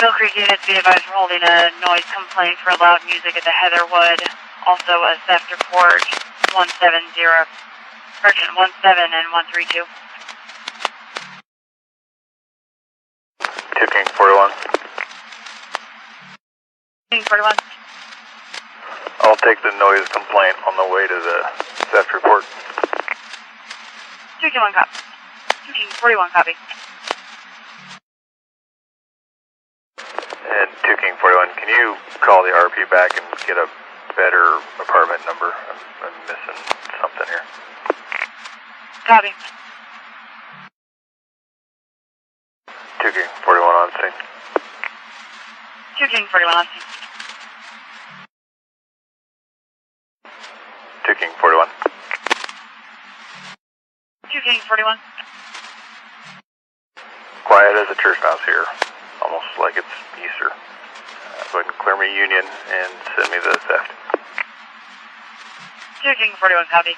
Mill Creek units, be advised we're holding a noise complaint for loud music at the Heatherwood. Also a theft report 170, correction, 17 and 132. 2 King 41. King 41. I'll take the noise complaint on the way to the theft report. 221 copy. 2 King 41 copy. And 2 King 41, can you call the RP back and get a better apartment number? I'm missing something here. Copy. 2 King 41 on scene. 2 King 41 on scene. 2 King 41. 2 King 41. Quiet as a church mouse here. Almost like it's Easter. Go ahead and clear me Union and send me the theft. 2 King 41 copy.